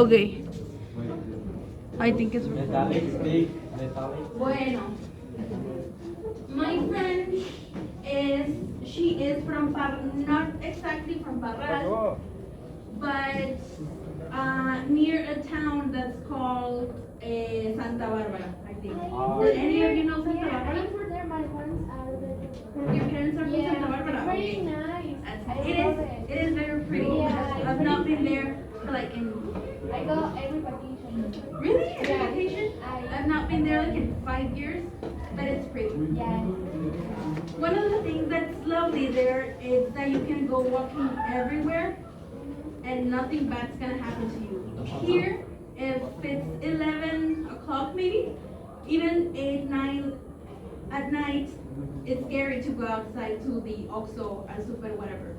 Okay, I think it's Metallic stick, bueno. My friend she is from not exactly from Parral, but near a town that's called Santa Barbara, I think. Did any of you know Santa Yeah, I Barbara? used for there. My friends are there. Your parents are from Yeah, Santa Barbara? it's very Okay. nice. I It love is. it. It is very pretty. Yeah, I've it's not very been pretty. there like in I go every vacation. really every Yeah, vacation. I- I've not been there like in 5 years, but it's pretty. Yeah. One of the things that's lovely there is that you can go walking everywhere and nothing bad's gonna happen to you. Here, if it's 11 o'clock maybe, even 8, 9 at night, it's scary to go outside to the OXXO, Al Super, whatever.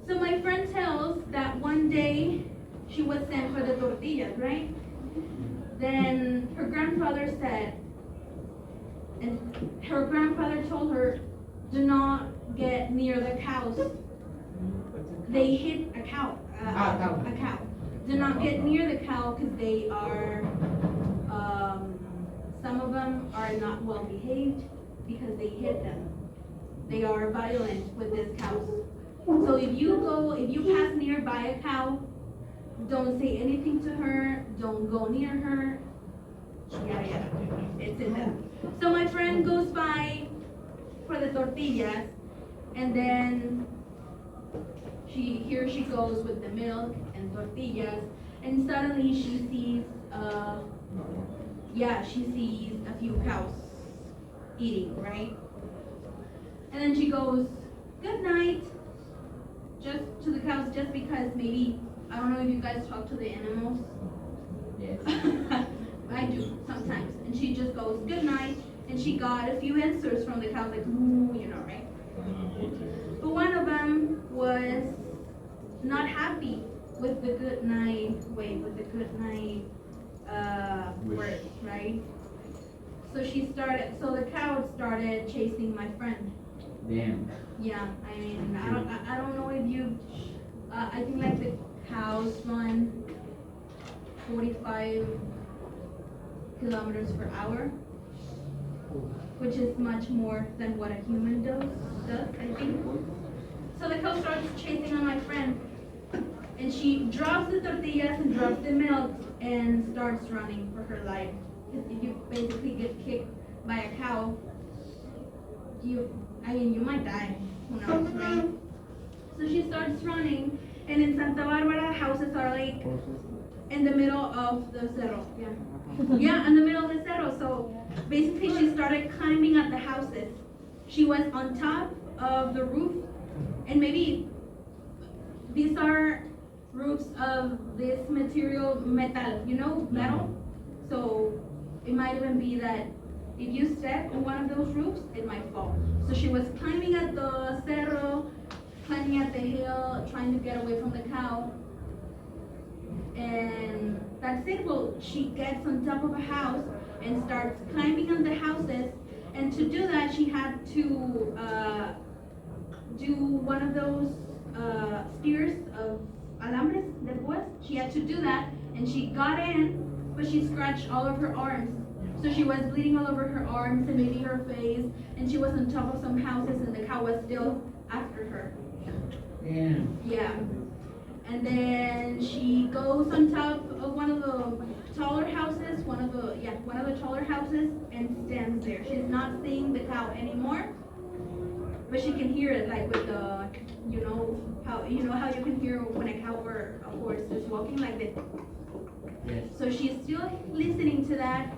So my friend tells that one day she was sent for the tortillas, right? Then her grandfather said, and her grandfather told her, do not get near the cows. They hit a cow. A cow. Do not get near the cow because they are, some of them are not well behaved because they hit them. They are violent with these cows. So if you pass nearby a cow, don't say anything to her, don't go near her. Yeah, it's in there. So my friend goes by for the tortillas, and then here she goes with the milk and tortillas, and suddenly she sees, she sees a few cows eating, right? And then she goes, good night, just to the cows, just because maybe, I don't know if you guys talk to the animals. Yes. I do sometimes. And she just goes, good night, and she got a few answers from the cows, like, moo, right? But one of them was not happy with the good night with the good night words, right? So the cow started chasing my friend. Damn. Yeah, I mean, I don't know if you, I think like the cows run 45 kilometers per hour, which is much more than what a human does, I think. So the cow starts chasing on my friend, and she drops the tortillas and drops the milk and starts running for her life. Because if you basically get kicked by a cow, you might die. Who knows, right? So she starts running, and in Santa Barbara, houses are like in the middle of the cerro. Yeah, in the middle of the cerro. So basically, she started climbing up the houses. She was on top of the roof, and maybe these are roofs of this material, metal. So it might even be that if you step on one of those roofs, it might fall. So she was climbing at the cerro, climbing at the hill, trying to get away from the cow. And that's it. Well, she gets on top of a house and starts climbing on the houses. And to do that, she had to do one of those spears of alambres de púas. She had to do that, and she got in, but she scratched all of her arms. So she was bleeding all over her arms and maybe her face, and she was on top of some houses, and the cow was still after her. Damn. Yeah. And then she goes on top of one of the taller houses, one of the taller houses, and stands there. She's not seeing the cow anymore, but she can hear it, like with the, how you can hear when a cow or a horse is walking like this. Yes. So she's still listening to that,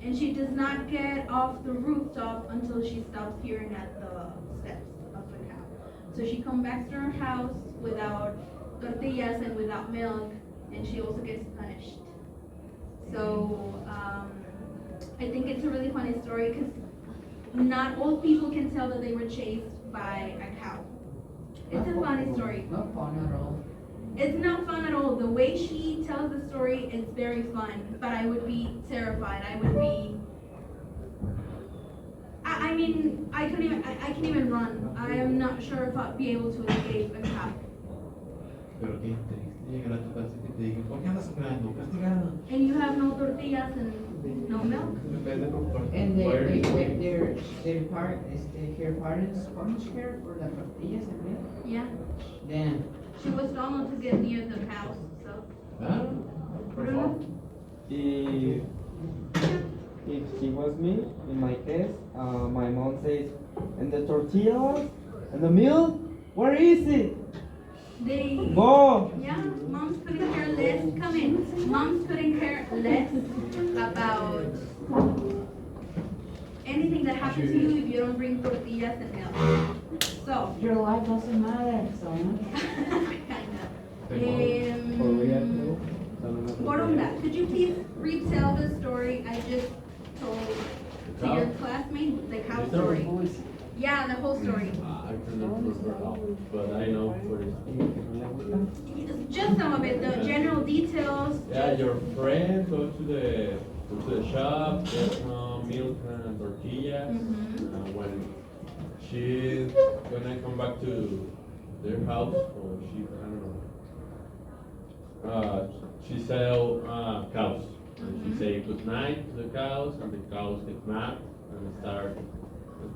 and she does not get off the rooftop until she stops hearing at the steps of the cow. So she comes back to her house without tortillas and without milk, and she also gets punished. So I think it's a really funny story because not all people can tell that they were chased by a cow. It's a funny story. Not fun at all. It's not fun at all. The way she tells the story, it's very fun, but I would be terrified. I would be. I mean, I can even run. I am not sure if I'd be able to escape a cow. Pero qué triste. Llega la tuta que te diga, ¿por qué andas esperando? Castigado. And you have no tortillas and no milk? En vez de preocuparte And por poder their part, her parents punish her for the tortillas and milk? Yeah. Damn. She was told not to get near the house, so. Ah, por favor. If he was me, in my case, my mom says, and the tortillas and the milk, where is it? They. Go! Yeah, moms couldn't care less. Come in. Moms couldn't care less about anything that happens to you if you don't bring tortillas and milk. So. Your life doesn't matter, so. For real, no? Borunda, could you please retell the story I just told to your classmate, the cow story? Yeah, the whole story. I cannot remember all, but I know what is. Just some of it, the general details. Yeah, your friend go to the shop, get some milk and tortillas. Mhm. When she's gonna come back to their house, or she, I don't know. She sell cows, and she say good night to the cows, and the cows get mad and start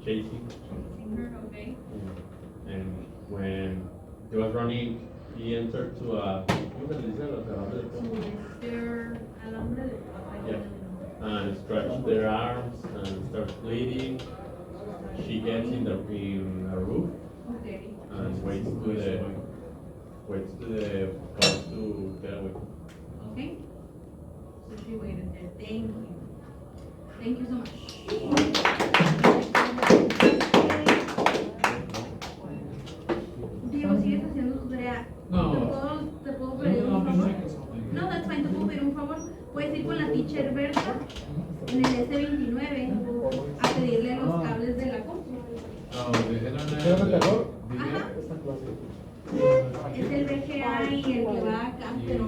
chasing. Okay. And when he was running, he entered to a, ¿cómo se le dice? Los alambre de púa? Their alambre de Yeah. And stretched their arms and starts bleeding. She gets in a roof Okay. and waits to the cows to get away. Okay. So she waited there. Thank you. Thank you so much. Diego, ¿sigues haciendo tu tarea? No. ¿Te puedo pedir un favor? No, No, that's fine, te puedo pedir un favor. Puedes ir con la teacher Berta en el S29 a pedirle los cables de la compu. ¿Era el terror? Ajá. Es el BGA y el que va acá, pero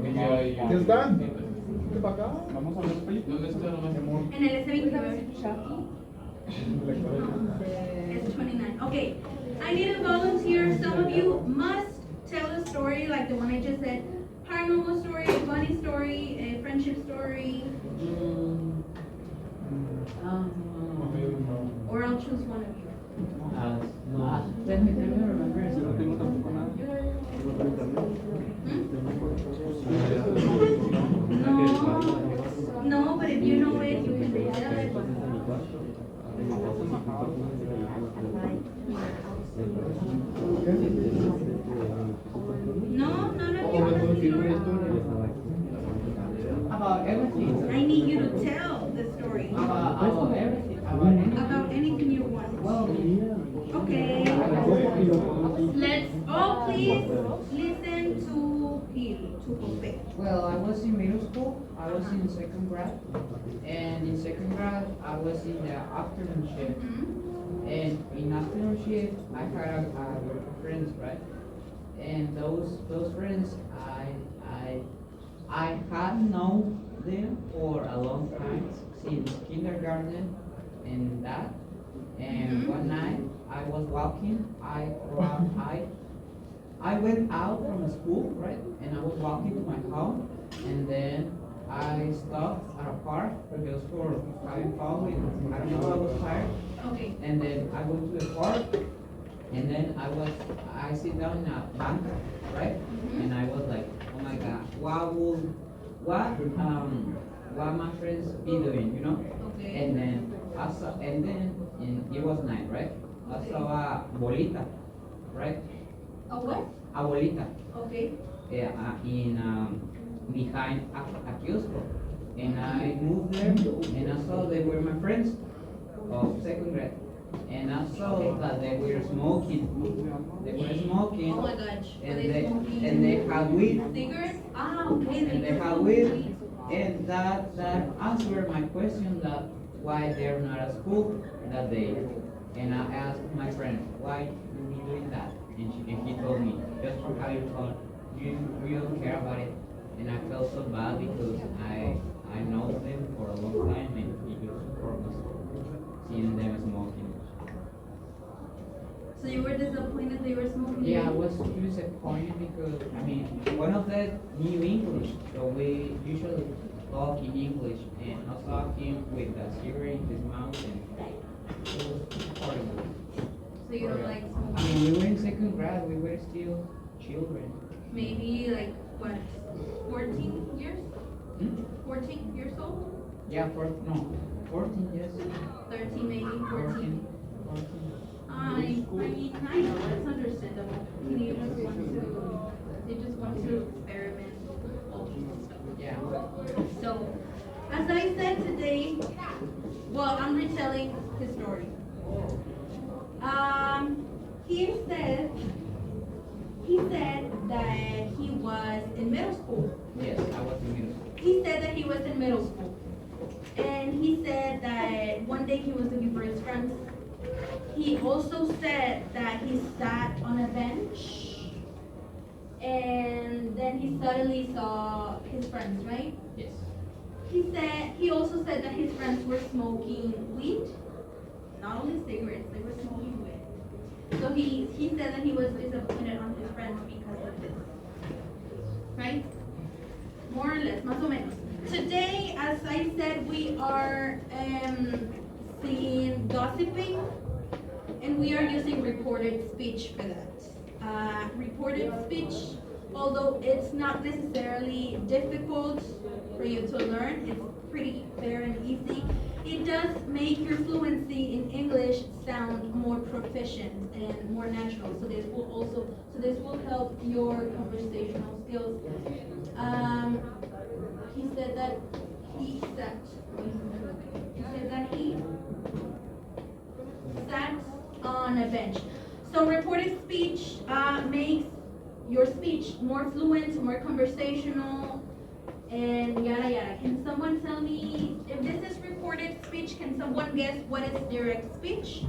I don't know. ¿Qué están? ¿Qué para acá? Vamos a ver ¿dónde está nomás? En el S29. S29. Okay. I need a volunteer. Some of you must tell a story like the one I just said. Paranormal story, funny story, a friendship story, or I'll choose one of you. Let me remember. No, but if you know it, you can retell it. No, none of you have a story. About everything. I need you to tell the story About everything. About anything. about anything you want. Well, Okay. Let's all please listen to Jose. well, I was in middle school. I was in second grade, and in second grade I was in the afternoon shift. And in afternoon shift, I had a group of friends, right? And those friends, I had known them for a long time, since kindergarten and that. And one night I was walking, I went out from school, right? And I was walking to my home, and then I stopped at a park because for having fun with, I don't know, I was tired. Okay. And then I went to the park, and then I sit down in a bank, right? And I was like, oh my God, what my friends be doing, you know? Okay. And then it was night, right? I saw a bolita, right? A what? A bolita, Okay. behind a kiosk. And I moved there, and I saw they were my friends of second grade. And I saw that they were smoking. They were smoking. Oh my gosh. Were And they they smoking and they had weed. cigarettes? Ah, okay. And they were had smoking weed. And that answered my question that why they're not at school that day. And I asked my friend, why you be doing that? And he told me, just for having fun. You don't care about it. And I felt so bad because I know them for a long time, and it was for us seeing them smoking. So you were disappointed they were smoking? Yeah, I weed? was disappointed because, I mean, one of them knew English, so we usually talk in English, and I saw him with a cigarette in his mouth, and it was horrible. So you don't like I smoking? mean, we were in second grade, we were still children. Maybe like, what, 14 years? Hmm? 14 years old? Yeah, 14 years. 13 maybe, 14. 14. I mean, I know, that's understandable. They just want to experiment all this stuff. Yeah. So, as I said today, well, I'm retelling his story. He said that he was in middle school. Yes, I was in middle school. He said that he was in middle school. And he said that one day he was looking for his friends. He also said that he sat on a bench and then he suddenly saw his friends, right? Yes. He also said that his friends were smoking weed, not only cigarettes, they were smoking weed. So he said that he was disappointed on his friends because of this. Right? More or less, más o menos. Today, as I said, we are seeing gossiping, and we are using reported speech for that. Reported speech, although it's not necessarily difficult for you to learn, it's pretty fair and easy. It does make your fluency in English sound more proficient and more natural. So this will help your conversational skills. He said that he sat on a bench. So reported speech makes your speech more fluent, more conversational, and yada yada. Can someone tell me if this is reported speech? Can someone guess what is direct speech?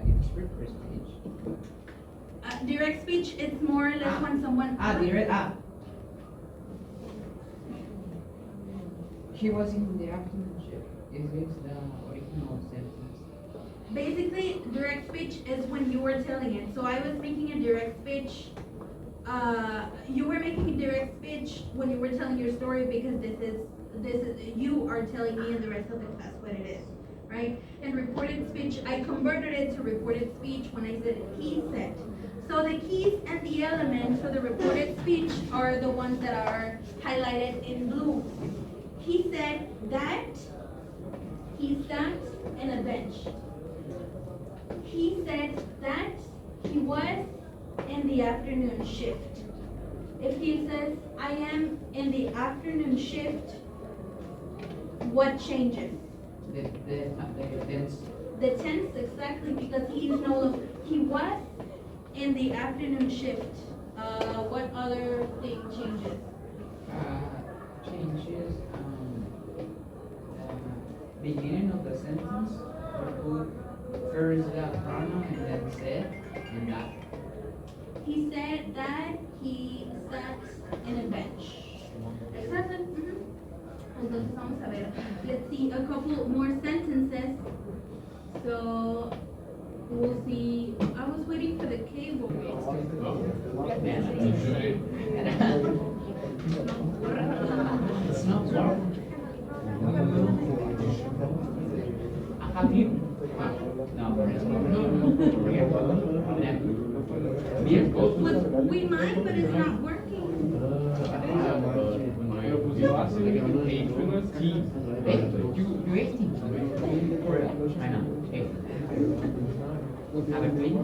It's refer speech. Direct speech is more or less when someone. Direct. He was in the afternoon shift. Is this the original sentence? Basically, direct speech is when you were telling it. So I was making a direct speech. You were making a direct speech when you were telling your story because this is you are telling me and the rest of the class what it is, right? And reported speech, I converted it to reported speech when I said he said. So the keys and the elements for the reported speech are the ones that are highlighted in blue. He said that he sat in a bench. He said that he was in the afternoon shift. If he says, I am in the afternoon shift, what changes? The tense. The tense, exactly, because he was in the afternoon shift. What other thing changes? Changes. Beginning of the sentence. Or put first the pronoun and then said and that. He said that he sat in a bench. Exactly. Entonces vamos a ver. Let's see a couple more sentences. So we'll see. I was waiting for the cable. It's not work. Have you? No. We might, but it's not working. Pero pues lo hace, You eating? I know. Have a drink?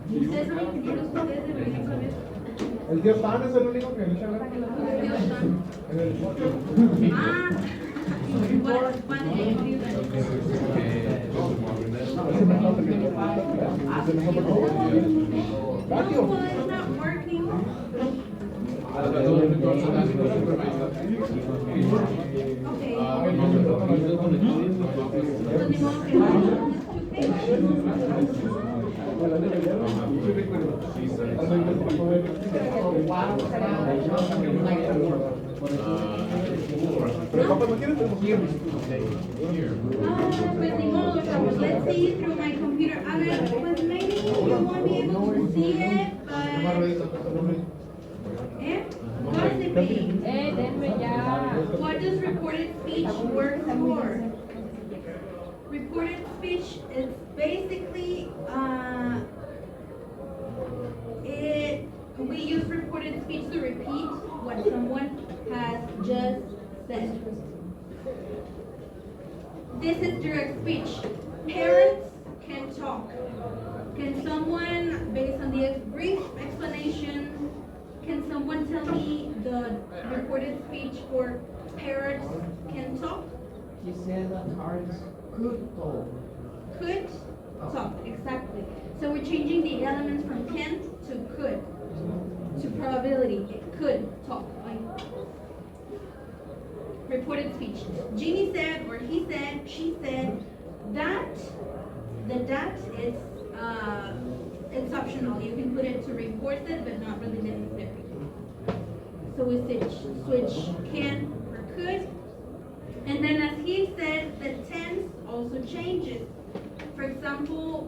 Ustedes son ingenieros, ustedes deberían saber. El tío Pan es el único que le echa ganas. En el No, it's not working. Okay. So ni modo que no. Pues ni modo, chavos, let's see it through my computer. A ver, pues maybe you won't be able to see it, but... Eh? What is it mean? Denme ya. What does recorded speech work for? Recorded speech is basically, we use recorded speech to repeat what someone has just said. This is direct speech. Parents can talk. Can someone, based on the brief explanation, can someone tell me the recorded speech for parrots can talk? He said that parents could talk. Could talk, exactly. So we're changing the elements from can to could, to probability. It could talk. Like reported speech. Jeannie said, or he said, she said, that, the that is, it's optional. You can put it to reinforce it, but not really necessary. So we switch can for could. And then as he said, the tense also changes. For example,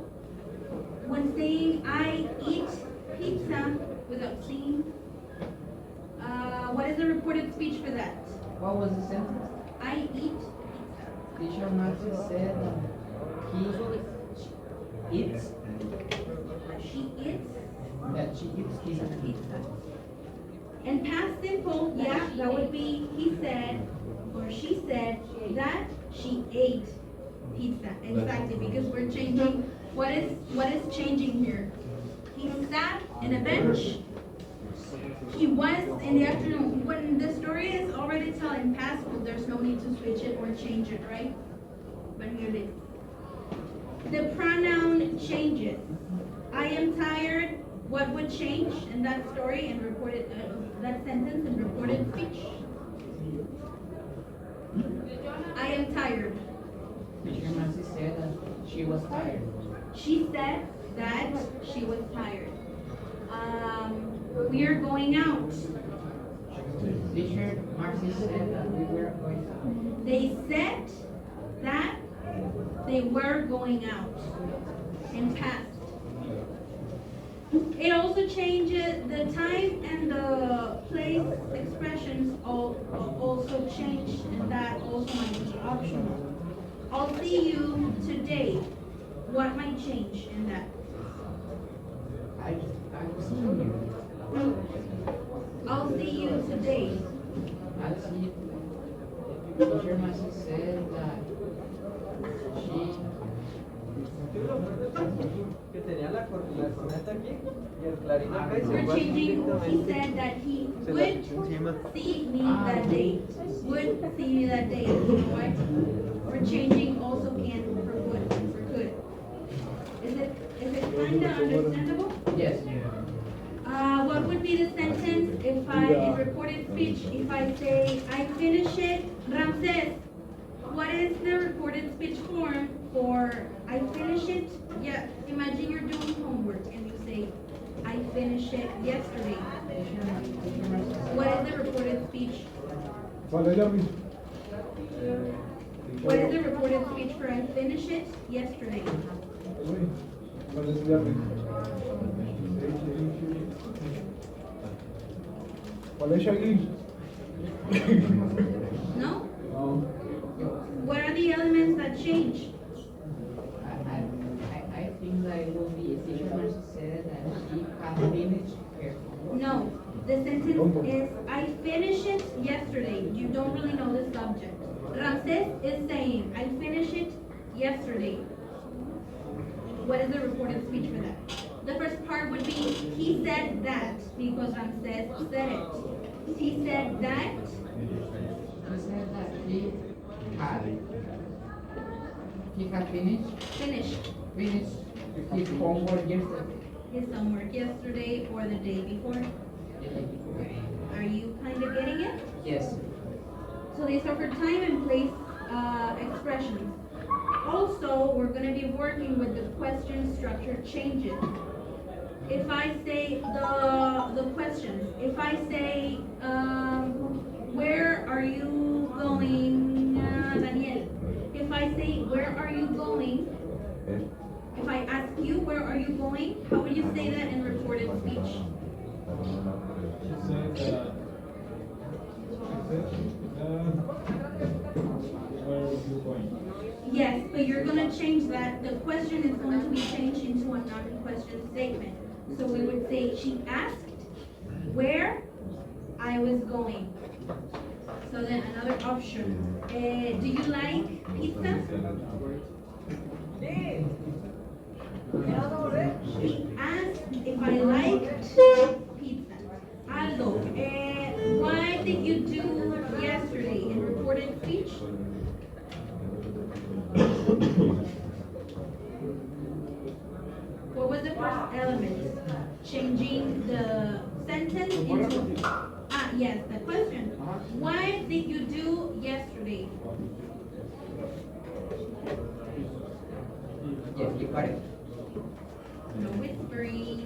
when saying I eat pizza without seeing, what is the reported speech for that? What was the sentence? I eat Teacher Marcy said he eats, she eats. that she eats pizza. And past simple, yeah, that would be he said or she said that she ate pizza. Exactly, because we're changing what is changing here. He sat in a bench. He was in the afternoon. When the story is already telling past, there's no need to switch it or change it, right? But here it is. The pronoun changes. I am tired. What would change in that story and reported that sentence and reported speech? I am tired. Teacher Marcy said that she was tired. She said that she was tired. We are going out. Teacher Marcy said that we were going out. They said that they were going out in past. It also changes the time and the place expressions also change, and that also might be optional. I'll see you today. What might change in that? I've seen you. I'll see you today. I've seen you. Teacher Marcy said that she Que tenía la corneta aquí y el clarito acá y se We're fue changing, he directamente. said that he Se la would echó encima. see me that day. Would see me that day, right? We're changing also can for would, for could. Is it kinda understandable? yes. What would be the sentence if in reported speech, if I say, I finish it, Ramses, what is the reported speech form for I finish it? Yeah, imagine you're doing homework and you say, I finished it yesterday. What is the reported speech? What is the reported speech for I finished it yesterday? No? What are the elements that change? I think that it will be, Teacher Marcy said that she had finished her homework. No. The sentence is, I finished it yesterday. You don't really know the subject. Ramses is saying, I finished it yesterday. What is the reported speech for that? The first part would be, he said that, because Ramses said it. He said that, He said that he had finished his homework yesterday. his homework yesterday or the day before. Are you kind of getting it? Yes. So these are for time and place expressions. Also, we're going to be working with the question structure changes. If I say the questions, if I say, where are you going Daniel. If I say, where are you going? If I ask you, where are you going? How would you say that in recorded speech? She said that. Where are you going? Yes, but you're gonna change that. The question is going to be changed into a non-question statement. So we would say, she asked where I was going. So then another option. Do you like pizza? She asked if I liked pizza. Aldo, what did you do yesterday in reported speech? What was the first element? Changing the sentence into, yes, the question. What did you do yesterday? Yes, you got it. No whispering.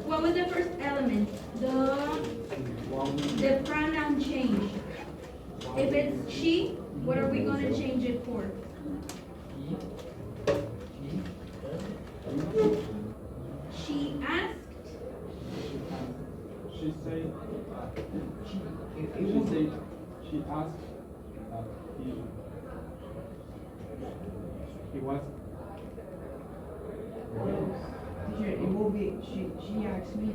What was the first element? The pronoun change. If it's she, what are we gonna change it for? She asked. She said. She asked. He was. Teacher, it will be, she asked me,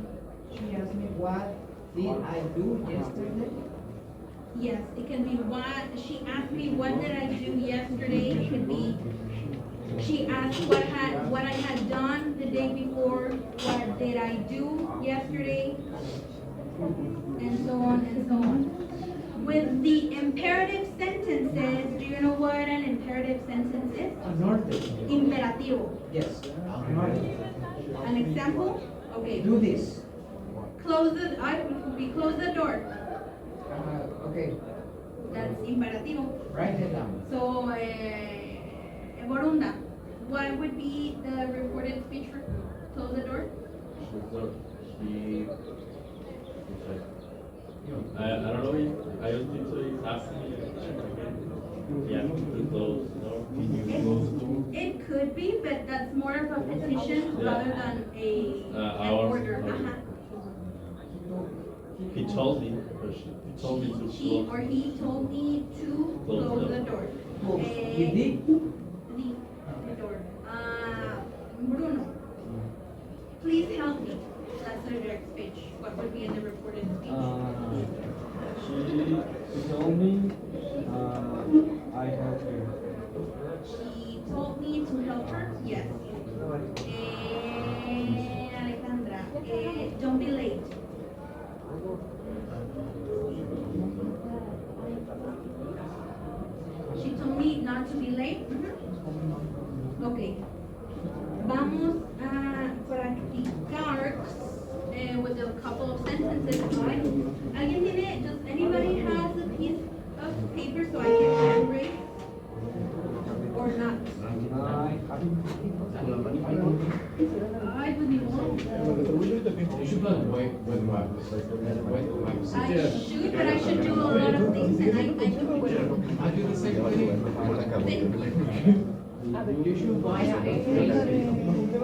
what did I do yesterday? Yes, it can be what, she asked me what did I do yesterday. It could be, she asked what I had done the day before, what did I do yesterday, and so on and so on. With the imperative sentences, do you know what an imperative sentence is? Imperativo. Yes. An example? Okay. Do this. Close we close the door. Okay, That's imperativo. write it down. So, Borunda, what would be the reported speech for close the door? I don't know if, I don't think so, he's asking again. Yeah, to close, no? Can you close the door? It could be, but that's more of a petition rather than an Ours. order. Uh-huh. He told me, but he told me to She close. or he told me to close the door. You did? The door. Bruno, please help me. That's the direct speech. What would be in the reported speech? She told me I helped her. She told me to help her. Yes. Alejandra, don't be late. She told me not to be late. Okay. Vamos a practicar with a couple of sentences, right? ¿Alguien tiene, does anybody has a piece of paper so I can handwrite? Or not? Ay, pues ni modo. You should not wait with maps. I should, but I should do a lot of things and I do. I do the same thing. You should buy a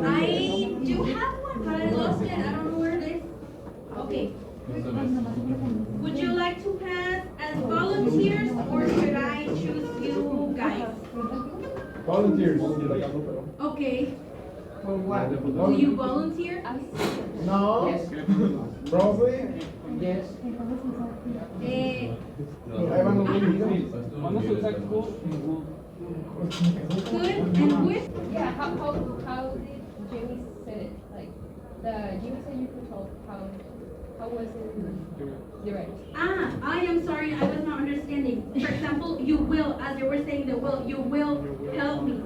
I do have one, but I lost it. I don't know where it is. Okay. Would you like to pass as volunteers or should I choose you guys? Volunteers. Okay. For what? Will you volunteer? No. Yes. Probably. Yes. Manda su texto. Good and with? Yeah, how did Jimmy say it? Like, Jimmy said you could help, how was it direct? I am sorry, I was not understanding. For example, you will, as you were saying the will, you will help me.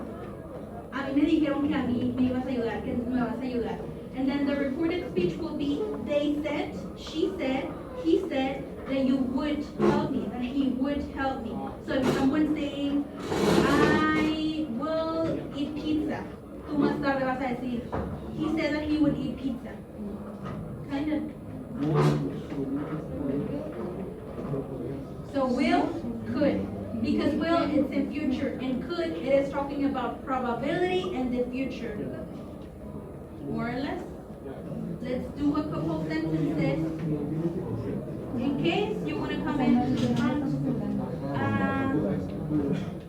A mí me dijeron que a mí me ibas a ayudar, que me vas a ayudar. And then the reported speech will be, they said, she said, he said, that you would help me, that he would help me. So if someone's saying, I will eat pizza, tú más tarde vas a decir, he said that he would eat pizza. Kind of. So will, could. Because will, it's in future, and could, it is talking about probability and the future. More or less. Let's do a couple sentences. In case you want to come in to the front.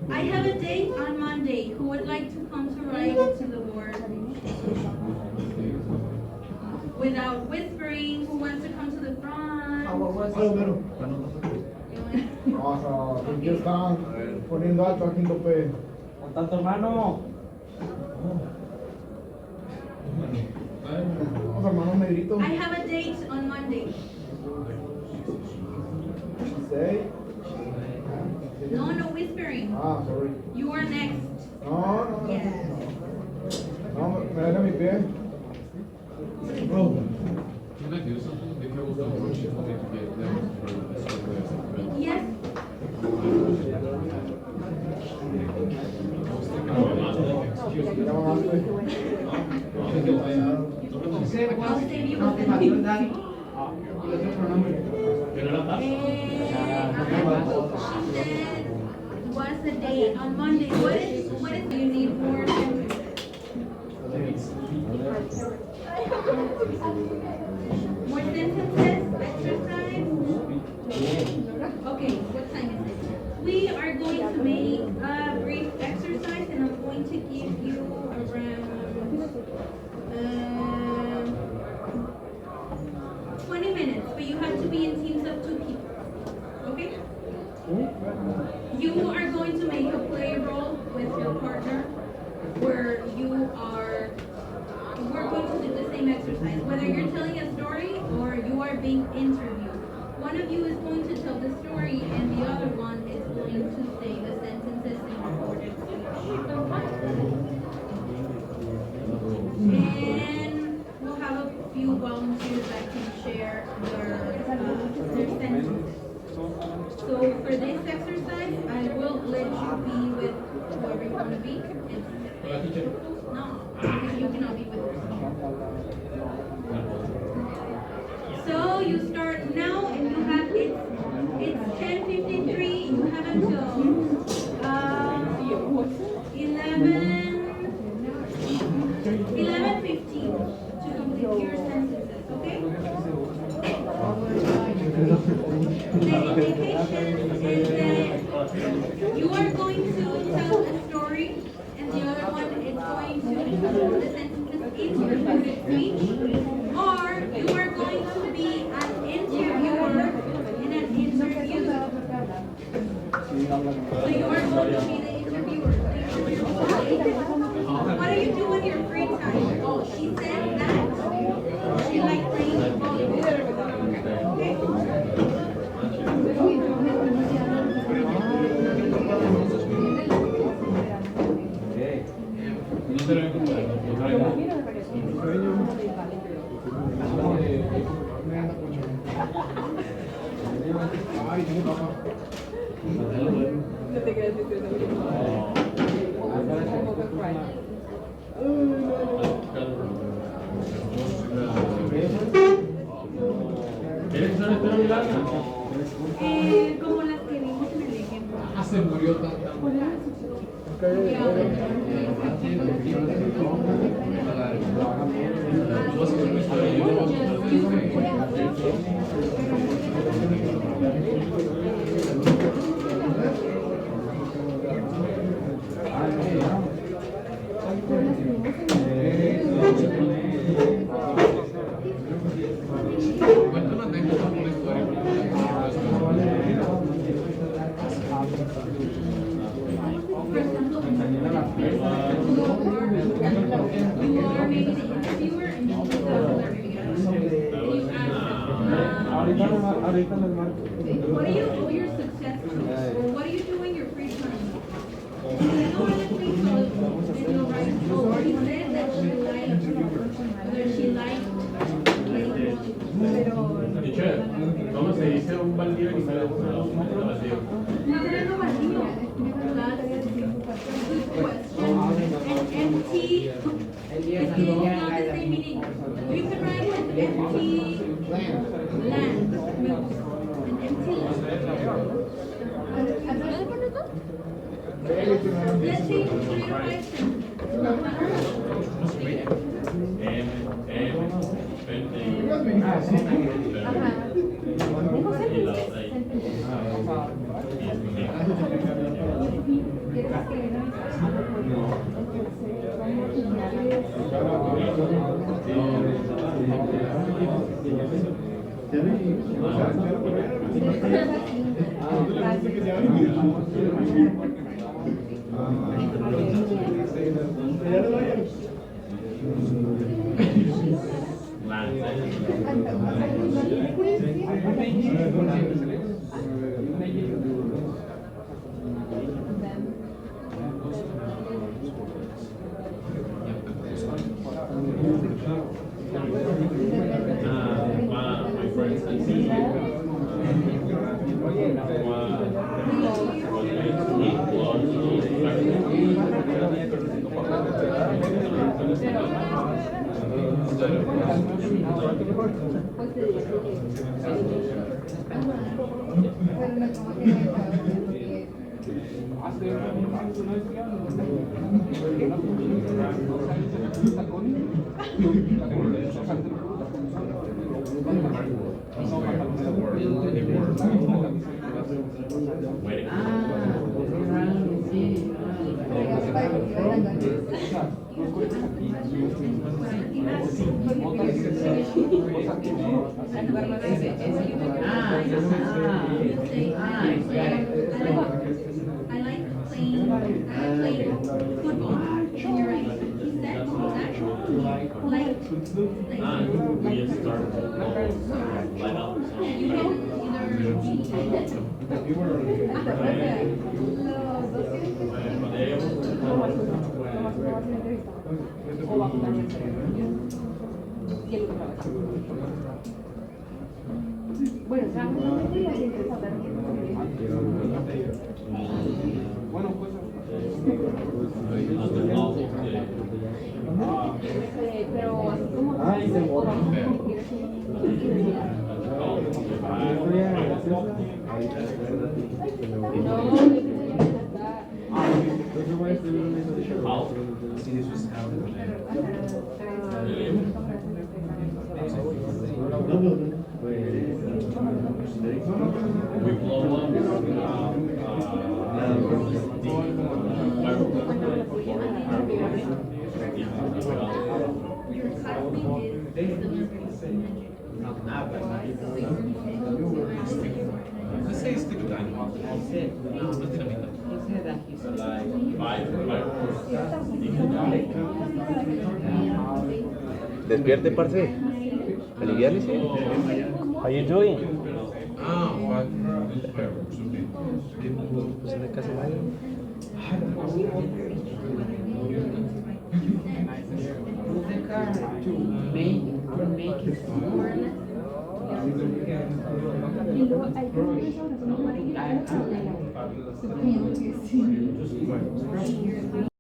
I have a date on Monday. Who would like to come to write to the board? Without whispering, who wants to come to the front? Aquí están poniendo alto aquí en tope. Con tanto hermano. Vamos, hermano negrito. I have a date on Monday. Say. No, no whispering. Ah, sorry. You are next. No. Yes. No, me deja mi pie. Bro, can I do something? If you will go to ship me to get them for a certain way. Yes. Excuse me. Ya mamaste. I'll save you with the date. ¿Que no la pasa? What's the date on Monday? What is do you need more? More sentences, exercise? Okay, what time is it? We are going to make a brief exercise and I'm going to give you around 20 minutes, but you have to be in teams of 2 people. Okay? You are going to make a play role with your partner where we're going to do the same exercise. Whether you're telling a story or you are being interviewed. One of you is going to tell the story and the other one is going to say the sentences in recorded speech. And we'll have a few volunteers that can share their sentences. So for this exercise, I will let you be with whoever you want to be. No, because you cannot be with yourself. So you start now and you have it's 10:53. You have until 11:15 to complete your sentences. Okay? The indication is that you are going to tell a story and the other one is going to put the sentences into recorded speech, or you are going to be an interviewer in an interview. So you are going to be the interviewer. What do you do in your free time? Oh, she said that she likes playing volleyball. No te lo he encontrado. Ay, sí, papá. ¿Quieres que son historias largas? Como las que vimos en el ejemplo. Ah, se murió tan. Cuenta una anécdota, una historia. For example, you are maybe the interviewer and you just Ahorita les marco. what do you owe your success to? Or what do you do in your free time? You know what the thing was, and you're right. Oh, she said that she liked playing volleyball. Teacher, ¿cómo se dice un baldío en inglés? Un baldío. No, no, baldío. That's a good question. An empty is not the same meaning. You can write an empty land. An empty land. Let's see, 3 to 5 cents. Y la otra ahí. My friends can see waiting. I like playing football. And you're right. He said actually light. We just started light up. You can Bueno, o sea, no me interesa hablar pero así como Ay, se borra. We blow up. your classmate is Let's say stick with dynamite. He said, No, no dinamita. he said that he's alive. Despierte, parce. Aliviánese. How you doing? Ah, but Pues en casa nadie. The car to make Y luego hay que